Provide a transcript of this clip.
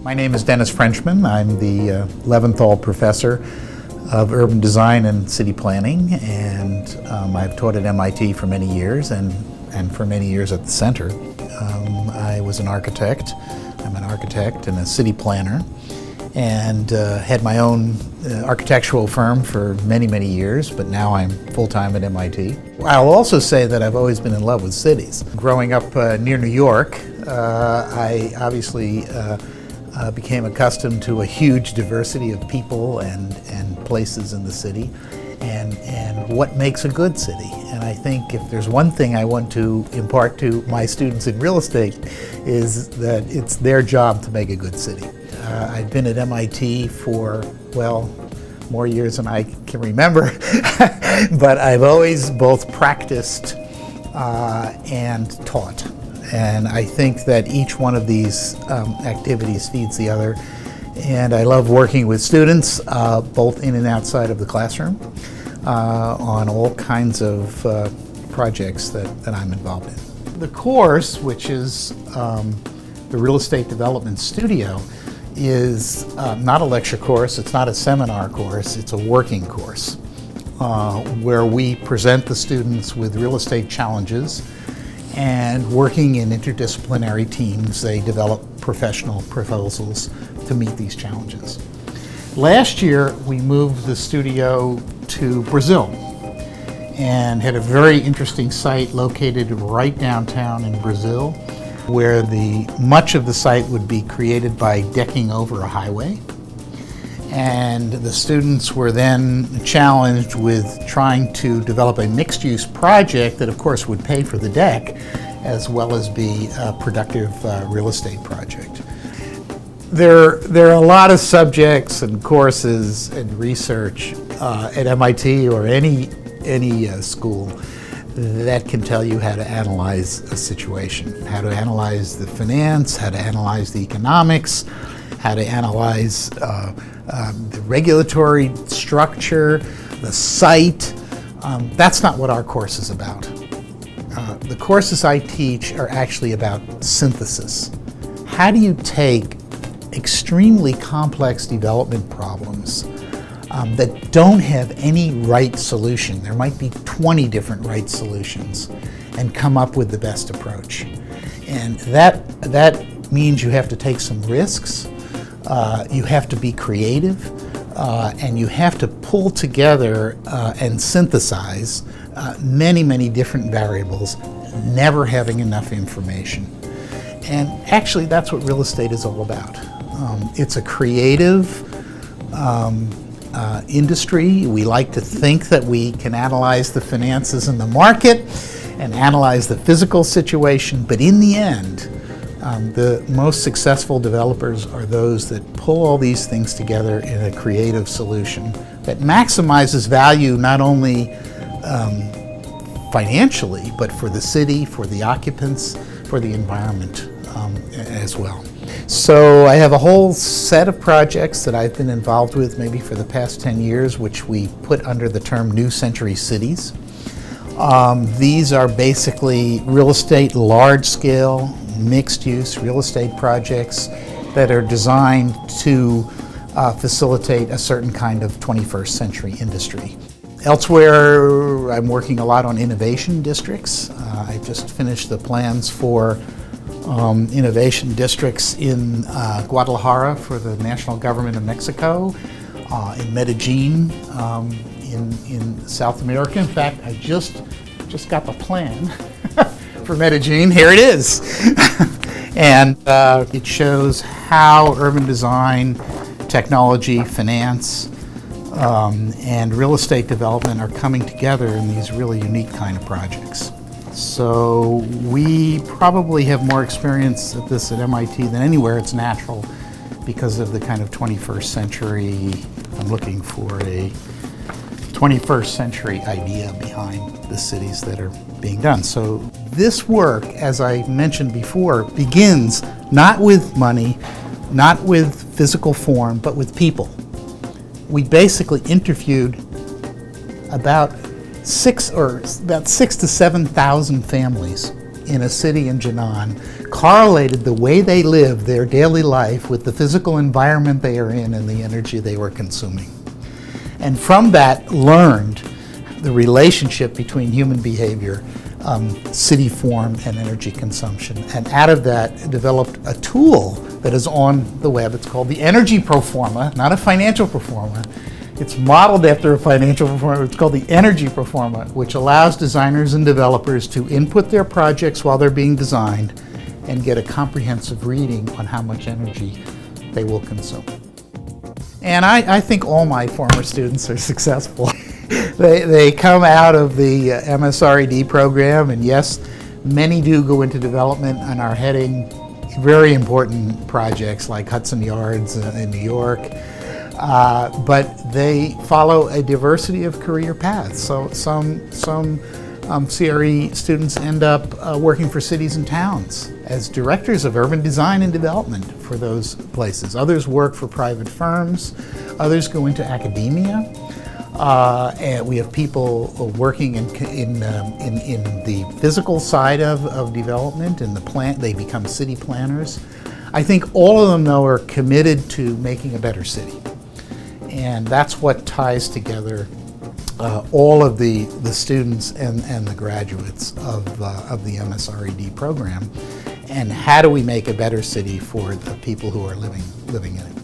My name is Dennis Frenchman. I'm the Leventhal Professor of Urban Design and City Planning, and I've taught at MIT for many years and for many years at the center. I was an architect. I'm an architect and a city planner, and had my own architectural firm for many, many years, but now I'm full-time at MIT. I'll also say that I've always been in love with cities. Growing up near New York, I obviously became accustomed to a huge diversity of people and places in the city, and what makes a good city. And I think if there's one thing I want to impart to my students in real estate is that it's their job to make a good city. I've been at MIT for, well, more years than I can remember, but I've always both practiced and taught. And I think that each one of these activities feeds the other. And I love working with students, both in and outside of the classroom, on all kinds of projects that I'm involved in. The course, which is the Real Estate Development Studio, is not a lecture course, it's not a seminar course, it's a working course where we present the students with real estate challenges, and working in interdisciplinary teams, they develop professional proposals to meet these challenges. Last year, we moved the studio to Brazil and had a very interesting site located right downtown in Brazil, where much of the site would be created by decking over a highway. And the students were then challenged with trying to develop a mixed-use project that, of course, would pay for the deck, as well as be a productive real estate project. There are a lot of subjects and courses and research at MIT or any school that can tell you how to analyze a situation, how to analyze the finance, how to analyze the economics, how to analyze the regulatory structure, the site. That's not what our course is about. The courses I teach are actually about synthesis. How do you take extremely complex development problems that don't have any right solution, there might be 20 different right solutions, and come up with the best approach? And that means you have to take some risks. You have to be creative, and you have to pull together and synthesize many, many different variables, never having enough information. And actually, that's what real estate is all about. It's a creative industry. We like to think that we can analyze the finances in the market and analyze the physical situation, but in the end, the most successful developers are those that pull all these things together in a creative solution that maximizes value not only financially, but for the city, for the occupants, for the environment as well. So I have a whole set of projects that I've been involved with maybe for the past 10 years, which we put under the term New Century Cities. These are basically real estate, large-scale, mixed-use real estate projects that are designed to facilitate a certain kind of 21st century industry. Elsewhere, I'm working a lot on innovation districts. I just finished the plans for innovation districts in Guadalajara for the national government of Mexico, in Medellin, in South America. In fact, I just got the plan for Medellin. Here it is. And it shows how urban design, technology, finance, and real estate development are coming together in these really unique kind of projects. So we probably have more experience at this at MIT than anywhere. It's natural because of the kind of 21st century, I'm looking for a 21st century idea behind the cities that are being done. So this work, as I mentioned before, begins not with money, not with physical form, but with people. We basically interviewed about 6,000 to 7,000 families in a city in Jinan correlated the way they live their daily life with the physical environment they are in and the energy they were consuming. And from that learned the relationship between human behavior, city form, and energy consumption. And out of that developed a tool that is on the web. It's called the Energy Proforma, not a financial proforma. It's modeled after a financial proforma. It's called the Energy Proforma, which allows designers and developers to input their projects while they're being designed and get a comprehensive reading on how much energy they will consume. And I think all my former students are successful. They come out of the MSRED program, and yes, many do go into development and are heading very important projects like Hudson Yards in New York, but they follow a diversity of career paths. So some CRE students end up working for cities and towns as directors of urban design and development for those places. Others work for private firms. Others go into academia. And we have people working in the physical side of development, in the plant. They become city planners. I think all of them, though, are committed to making a better city. And that's what ties together all of the students and the graduates of the MSRED program. And how do we make a better city for the people who are living in it?